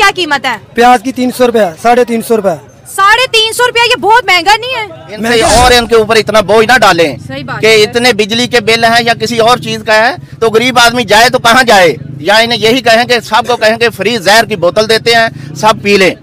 क्या कीमत है? प्याज की 300 रुपया, 350 रुपया। 350 रुपया, ये बहुत महंगा नहीं है? इनसे और इनके ऊपर इतना बोझ ना डालें कि है। इतने बिजली के बिल हैं या किसी और चीज का है, तो गरीब आदमी जाए तो कहाँ जाए? या इन्हें यही कहें कि सबको कहें कि फ्री जहर की बोतल देते हैं, सब पी लें,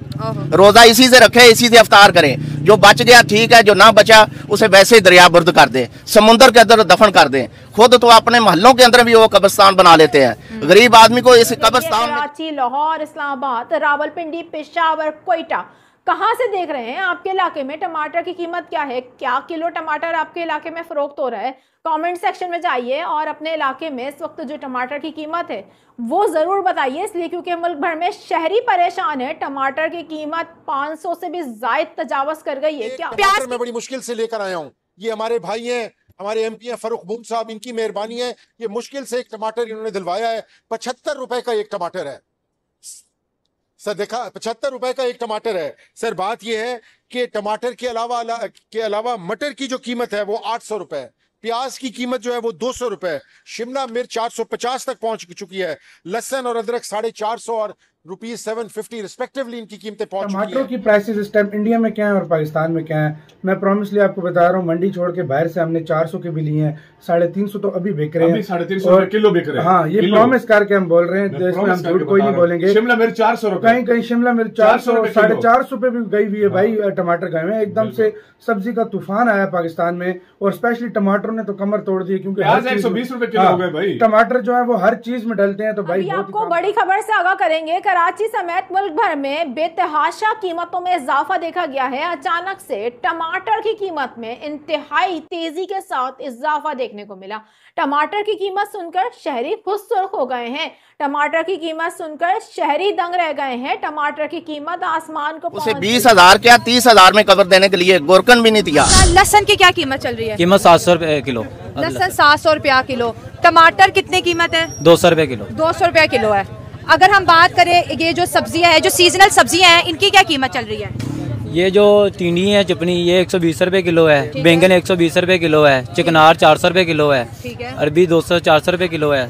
रोजा इसी से रखे, इसी से अफ्तार करें। जो बच गया ठीक है, जो ना बचा उसे वैसे ही दरिया बुर्द कर दें, समुद्र के अंदर दफन कर दें। खुद तो अपने मोहल्लों के अंदर भी वो कब्रिस्तान बना लेते हैं। गरीब आदमी को इस कब्रिस्तान में कराची, लाहौर, इस्लामाबाद, रावलपिंडी, पेशावर, कोयटा, कहाँ से देख रहे हैं? आपके इलाके में टमाटर की कीमत क्या है? क्या किलो टमाटर आपके इलाके में फरोख्त हो रहा है? कमेंट सेक्शन में जाइए और अपने इलाके में इस वक्त जो टमाटर की कीमत है वो ज़रूर बताइए, इसलिए क्योंकि मुल्क भर में शहरी परेशान है। टमाटर की कीमत 500 से भी ज़ायद तजावज़ कर गई है। क्या टमाटर मैं बड़ी मुश्किल से लेकर आया हूँ। ये हमारे भाई हैं, हमारे MP हैं फरूख बूम साहब, इनकी मेहरबानी है। ये मुश्किल से एक टमाटर इन्होंने दिलवाया है। 75 रुपए का एक टमाटर है सर, देखा 75 रुपए का एक टमाटर है सर। बात यह है कि टमाटर के अलावा मटर की जो कीमत है वो 800 रुपए, प्याज की कीमत जो है वो 200 रुपए, शिमला मिर्च 450 तक पहुंच चुकी है, लहसुन और अदरक 450 और ₹750 रिस्पेक्टिवली इनकी कीमतें पहुंच चुकी हैं। टमाटरों की प्राइसेस इस टाइम इंडिया में क्या है और पाकिस्तान में क्या है, मैं प्रॉमिसली आपको बता रहा हूँ। मंडी छोड़ के बाहर से हमने 400 के भी लिए हैं, 350 तो अभी बिक रहे हैं, 350 किलो बिक रहे हैं। हाँ, ये प्रॉमिस करके हम बोल रहे हैं, देश में हम झूठ कोई नहीं बोलेंगे। शिमला मिर्च 400 रुपए, कहीं कहीं शिमला मिर्च 400, 450 पे भी गई हुई है भाई। टमाटर गए हुए एकदम से, सब्जी का तूफान आया पाकिस्तान में और स्पेशली टमाटरों ने तो कमर तोड़ दी, क्योंकि 120 रुपए किलो हो गए भाई। टमाटर जो है वो हर चीज में डलते हैं। तो भाई आपको बड़ी खबर से आगाह करेंगे, कराची समेत मुल्क भर में बेतहाशा कीमतों में इजाफा देखा गया है। अचानक से टमाटर की कीमत में इंतहाई तेजी के साथ इजाफा देखने को मिला। टमाटर की कीमत सुनकर शहरी खुद सुर्ख हो गए हैं। टमाटर की कीमत सुनकर शहरी दंग रह गए हैं। टमाटर की कीमत आसमान को उसे 20,000 क्या 30,000 में कवर देने के लिए गोरकन भी नहीं दिया। लहसुन की क्या कीमत चल रही है? कीमत 700 रुपए किलो। लहसुन 700 रुपया किलो। टमाटर कितने कीमत है? 200 रुपए किलो। 200 रुपया किलो है। अगर हम बात करें ये जो सब्जियां हैं, जो सीजनल सब्जियां हैं, इनकी क्या कीमत चल रही है? ये जो तींडी है चपनी, ये 120 रुपए किलो है। बैंगन 120 रुपए किलो है। चिकनार 400 रुपए किलो है। अरबी 200-400 रुपए किलो है।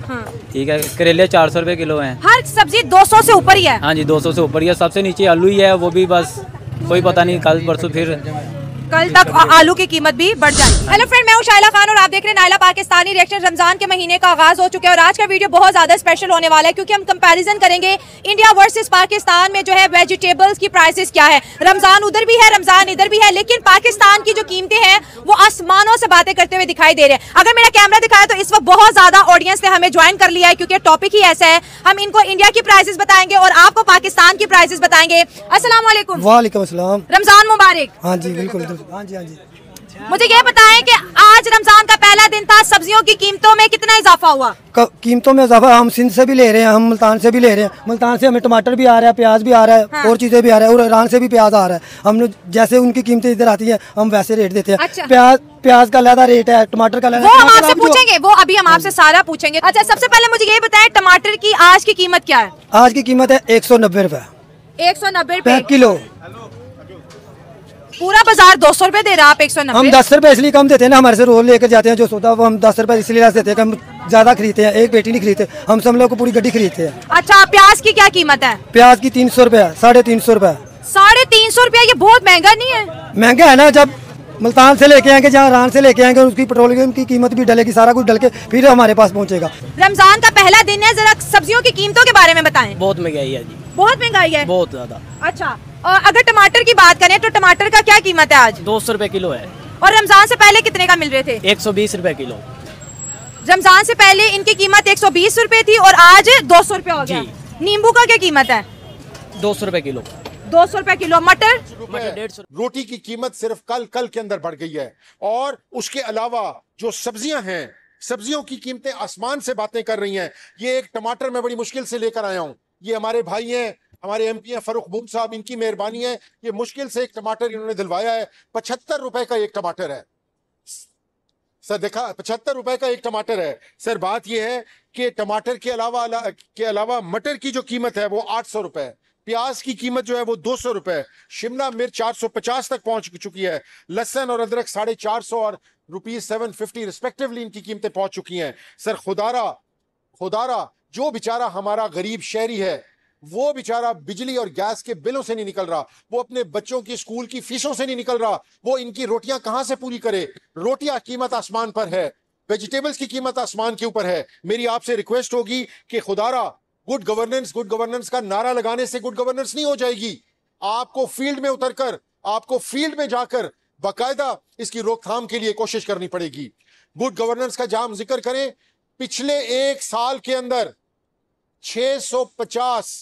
ठीक है, करेले 400 रुपए किलो है। हर सब्जी 200 से ऊपर ही है। हाँ जी, 200 से ऊपर ही है। सबसे नीचे आलू ही है, वो भी बस कोई पता नहीं, कल परसों फिर कल तक आलू की कीमत भी बढ़ जाए। हेलो फ्रेंड, मैं हूं शाइला खान और आप देख रहे हैं नायला पाकिस्तानी रिएक्शन। रमजान के महीने का आगाज हो चुका है और आज का वीडियो बहुत ज्यादा स्पेशल होने वाला है, क्योंकि हम कंपैरिजन करेंगे इंडिया वर्सेस पाकिस्तान में जो है वेजिटेबल्स की प्राइसेस क्या है। रमजान उधर भी है, रमजान इधर भी है, लेकिन पाकिस्तान की जो कीमतें हैं वो आसमानों से बातें करते हुए दिखाई दे रहे हैं। अगर मेरा कैमरा दिखाया तो इस वक्त बहुत ज्यादा ऑडियंस ने हमें ज्वाइन कर लिया है, क्योंकि टॉपिक ही ऐसा है। हम इनको इंडिया की प्राइसेस बताएंगे और आपको पाकिस्तान की प्राइसेस बताएंगे। अस्सलाम वालेकुम। वालेकुम अस्सलाम। रमजान मुबारक। हाँ जी बिल्कुल, हाँ जी हाँ जी। मुझे ये बताएं कि आज रमजान का पहला दिन था, सब्जियों की कीमतों में कितना इजाफा हुआ? कीमतों में इजाफा हम सिंध से भी ले रहे हैं, हम मुल्तान से भी ले रहे हैं। मुल्तान से हमें टमाटर भी आ रहा है, प्याज भी आ रहा है, हाँ। और चीजें भी आ रहा है, और ईरान से भी प्याज आ रहा है। हमने जैसे उनकी कीमतें इधर आती है हम वैसे रेट देते हैं। अच्छा। प्याज का अलग रेट है, टमाटर का अलग। वो हम आपसे पूछेंगे, वो अभी हम आपसे सारा पूछेंगे। अच्छा, सबसे पहले मुझे ये बताएं टमाटर की आज की कीमत क्या है? आज की कीमत है 190 रुपए। 190 रुपए किलो। पूरा बाजार 200 रुपए दे रहा, आप 190। हम 10 रुपए इसलिए कम देते हैं ना, हमारे से रोज लेकर जाते हैं जो सौदा, वो हम 10 रुपए इसलिए देते हैं कि हम ज्यादा खरीदते हैं। एक पेटी नहीं खरीदते हम, सब लोग को पूरी गड्डी खरीदते हैं। अच्छा, प्याज की क्या कीमत है? प्याज की 300 रुपए, 350 रुपए। 350 रुपया, ये बहुत महंगा नहीं है? महंगा है ना, जब मुल्तान से लेके आएंगे, जहाँ ईरान से लेके आएंगे, उसकी पेट्रोलियम की कीमत भी डलेगी, सारा कुछ डल के फिर हमारे पास पहुँचेगा। रमजान का पहला दिन है, जरा सब्जियों की कीमतों के बारे में बताएं। बहुत महंगाई है जी। बहुत महंगाई है, बहुत ज्यादा। अच्छा, अगर टमाटर की बात करें तो टमाटर का क्या कीमत है आज? 200 रुपए किलो है। और रमजान से पहले कितने का मिल रहे थे? 120 रुपए किलो। रमजान से पहले इनकी कीमत 120 रुपए थी और आज 200 रुपए हो गया। नींबू का क्या कीमत है? 200 रुपए किलो। 200 रुपए किलो। मटर 150। रोटी की कीमत सिर्फ कल के अंदर बढ़ गई है, और उसके अलावा जो सब्जियां हैं, सब्जियों की कीमतें आसमान से बातें कर रही हैं। ये एक टमाटर मैं बड़ी मुश्किल से लेकर आया हूँ। ये हमारे भाई हैं, हमारे MP हैं फरूख बूम साहब, इनकी मेहरबानी है। ये मुश्किल से एक टमाटर इन्होंने दिलवाया है। 75 रुपए का एक टमाटर है सर, देखा 75 रुपए का एक टमाटर है सर। बात यह है कि टमाटर के अलावा मटर की जो कीमत है वो 800 रुपए, प्याज की कीमत जो है वो 200 रुपए, शिमला मिर्च 450 तक पहुंच चुकी है, लहसुन और अदरक 450 और ₹750 रिस्पेक्टिवली इनकी कीमतें पहुंच चुकी हैं सर। खुदारा जो बेचारा हमारा गरीब शहरी है वो बेचारा बिजली और गैस के बिलों से नहीं निकल रहा, वो अपने बच्चों की स्कूल की फीसों से नहीं निकल रहा, वो इनकी रोटियां कहां से पूरी करे। रोटियां कीमत आसमान पर है, वेजिटेबल्स की कीमत आसमान के ऊपर है। मेरी आपसे रिक्वेस्ट होगी कि खुदारा गुड गवर्नेंस का नारा लगाने से गुड गवर्नेंस नहीं हो जाएगी। आपको फील्ड में उतरकर, आपको फील्ड में जाकर बाकायदा इसकी रोकथाम के लिए कोशिश करनी पड़ेगी। गुड गवर्नेंस का जहां हम जिक्र करें, पिछले एक साल के अंदर 650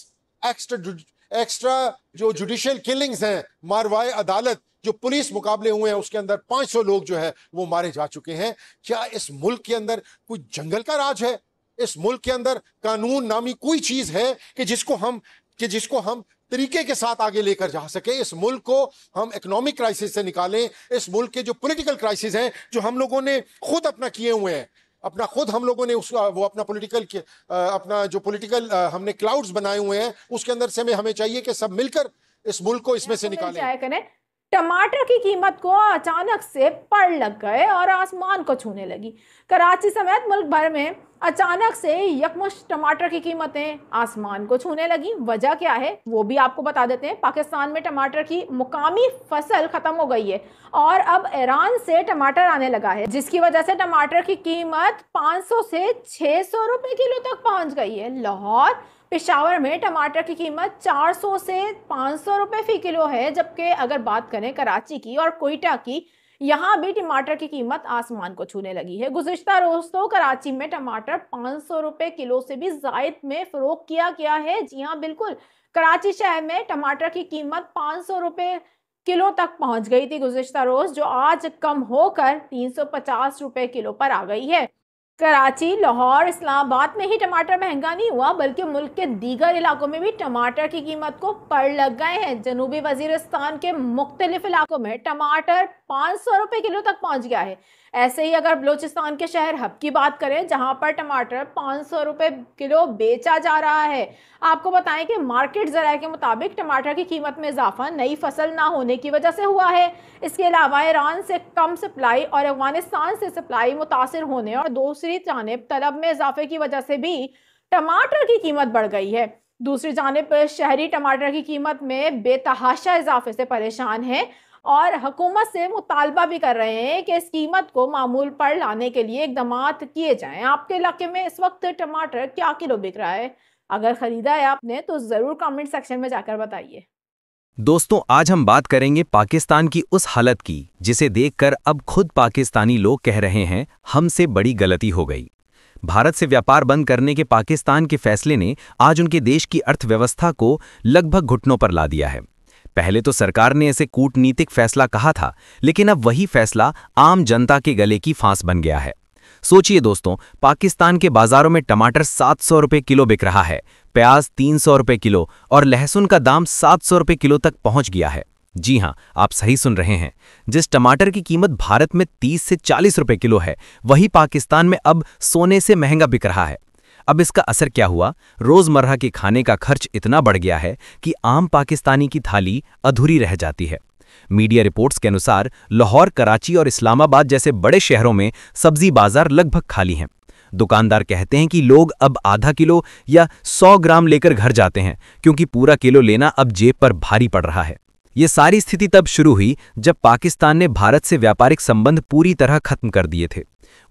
एक्स्ट्रा जो जुडिशियल किलिंग्स हैं, मारवाए अदालत जो पुलिस मुकाबले हुए हैं, उसके अंदर 500 लोग जो है वो मारे जा चुके हैं। क्या इस मुल्क के अंदर कोई जंगल का राज है? इस मुल्क के अंदर कानून नामी कोई चीज है कि जिसको हम तरीके के साथ आगे लेकर जा सके? इस मुल्क को हम इकोनॉमिक क्राइसिस से निकालें, इस मुल्क के जो पॉलिटिकल क्राइसिस हैं जो हम लोगों ने खुद अपना किए हुए हैं, हम लोगों ने अपना पॉलिटिकल हमने क्लाउड्स बनाए हुए हैं, उसके अंदर से हमें चाहिए कि सब मिलकर इस मुल्क को इसमें से निकालें। टमाटर की कीमत को अचानक से पड़ लग गए और आसमान को छूने लगी। कराची समेत मुल्क भर में अचानक से यकमुश्त टमाटर की कीमतें आसमान को छूने लगी। वजह क्या है वो भी आपको बता देते हैं। पाकिस्तान में टमाटर की मुकामी फसल खत्म हो गई है और अब ईरान से टमाटर आने लगा है, जिसकी वजह से टमाटर की कीमत 500 से 600 रुपए किलो तक पहुंच गई है। लाहौर, पेशावर में टमाटर की कीमत 400 से 500 रुपए फी किलो है, जबकि अगर बात करें कराची की और कोयटा की, यहाँ भी टमाटर की कीमत आसमान को छूने लगी है। गुज़िश्ता रोज तो कराची में टमाटर 500 रुपए किलो से भी ज़ायद में फरोख्त किया गया है। जी हाँ, बिल्कुल, कराची शहर में टमाटर की कीमत 500 रुपए किलो तक पहुंच गई थी गुज़िश्ता रोज, जो आज कम होकर 350 रुपए किलो पर आ गई है। कराची, लाहौर, इस्लामाबाद में ही टमाटर महंगा नहीं हुआ, बल्कि मुल्क के दीगर इलाकों में भी टमाटर की कीमत को पड़ लग गए हैं। जनूबी वजीरिस्तान के मुख्तलिफ इलाकों में टमाटर 500 रुपए किलो तक पहुंच गया है। ऐसे ही अगर बलूचिस्तान के शहर हब की बात करें, जहां पर टमाटर 500 रुपए किलो बेचा जा रहा है। आपको बताएं कि मार्केट ज़राए के मुताबिक टमाटर की कीमत में इजाफा नई फसल ना होने की वजह से हुआ है। इसके अलावा ईरान से कम सप्लाई और अफगानिस्तान से सप्लाई मुतासिर होने और दूसरी जानिब तलब में इजाफे की वजह से भी टमाटर की कीमत बढ़ गई है। दूसरी जानिब शहरी टमाटर की कीमत में बेतहाशा इजाफे से परेशान है और हुकूमत से मुतालबा भी कर रहे हैं कि इस कीमत को मामूल पर लाने के लिए इक़दामात किए जाएं। आपके इलाके में इस वक्त टमाटर क्या किलो बिक रहा है? अगर खरीदा है आपने तो ज़रूर कमेंट सेक्शन में जाकर बताइए। दोस्तों, आज हम बात करेंगे पाकिस्तान की उस हालत की जिसे देखकर अब खुद पाकिस्तानी लोग कह रहे हैं हमसे बड़ी गलती हो गई। भारत से व्यापार बंद करने के पाकिस्तान के फैसले ने आज उनके देश की अर्थव्यवस्था को लगभग घुटनों पर ला दिया है। पहले तो सरकार ने इसे कूटनीतिक फैसला कहा था, लेकिन अब वही फैसला आम जनता के गले की फांस बन गया है। सोचिए दोस्तों, पाकिस्तान के बाजारों में टमाटर 700 रुपए किलो बिक रहा है, प्याज 300 रुपए किलो और लहसुन का दाम 700 रुपए किलो तक पहुंच गया है। जी हां, आप सही सुन रहे हैं। जिस टमाटर की कीमत भारत में 30 से 40 रुपए किलो है, वही पाकिस्तान में अब सोने से महंगा बिक रहा है। अब इसका असर क्या हुआ? रोजमर्रा के खाने का खर्च इतना बढ़ गया है कि आम पाकिस्तानी की थाली अधूरी रह जाती है। मीडिया रिपोर्ट्स के अनुसार लाहौर, कराची और इस्लामाबाद जैसे बड़े शहरों में सब्जी बाजार लगभग खाली हैं। दुकानदार कहते हैं कि लोग अब आधा किलो या 100 ग्राम लेकर घर जाते हैं, क्योंकि पूरा किलो लेना अब जेब पर भारी पड़ रहा है। ये सारी स्थिति तब शुरू हुई जब पाकिस्तान ने भारत से व्यापारिक संबंध पूरी तरह खत्म कर दिए थे।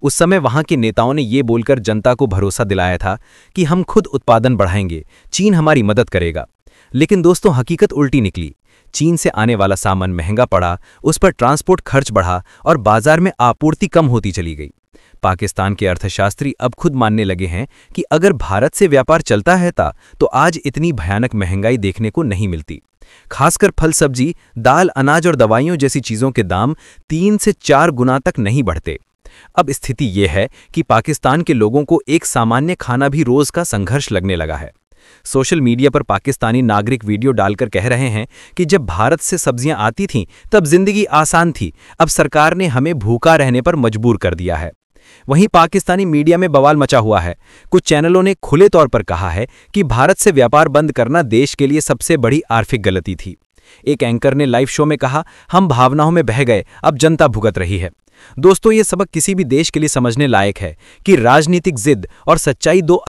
उस समय वहां के नेताओं ने ये बोलकर जनता को भरोसा दिलाया था कि हम खुद उत्पादन बढ़ाएंगे, चीन हमारी मदद करेगा। लेकिन दोस्तों, हकीकत उल्टी निकली। चीन से आने वाला सामान महंगा पड़ा, उस पर ट्रांसपोर्ट खर्च बढ़ा और बाजार में आपूर्ति कम होती चली गई। पाकिस्तान के अर्थशास्त्री अब खुद मानने लगे हैं कि अगर भारत से व्यापार चलता है तो आज इतनी भयानक महंगाई देखने को नहीं मिलती। खासकर फल, सब्जी, दाल, अनाज और दवाइयों जैसी चीजों के दाम 3 से 4 गुना तक नहीं बढ़ते। अब स्थिति यह है कि पाकिस्तान के लोगों को एक सामान्य खाना भी रोज का संघर्ष लगने लगा है। सोशल मीडिया पर पाकिस्तानी नागरिक वीडियो डालकर कह रहे हैं कि जब भारत से सब्जियां आती थीं तब जिंदगी आसान थी, अब सरकार ने हमें भूखा रहने पर मजबूर कर दिया है। वहीं पाकिस्तानी मीडिया में बवाल मचा हुआ है। कुछ चैनलों ने खुले तौर पर कहा है कि भारत से व्यापार बंद करना देश के लिए सबसे बड़ी आर्थिक गलती थी। एक एंकर ने लाइव शो में कहा, हम भावनाओं में बह गए, अब जनता भुगत रही है। दोस्तों, ये सबक किसी भी देश के लिए समझने लायक है कि राजनीतिक जिद और सच्चाई दो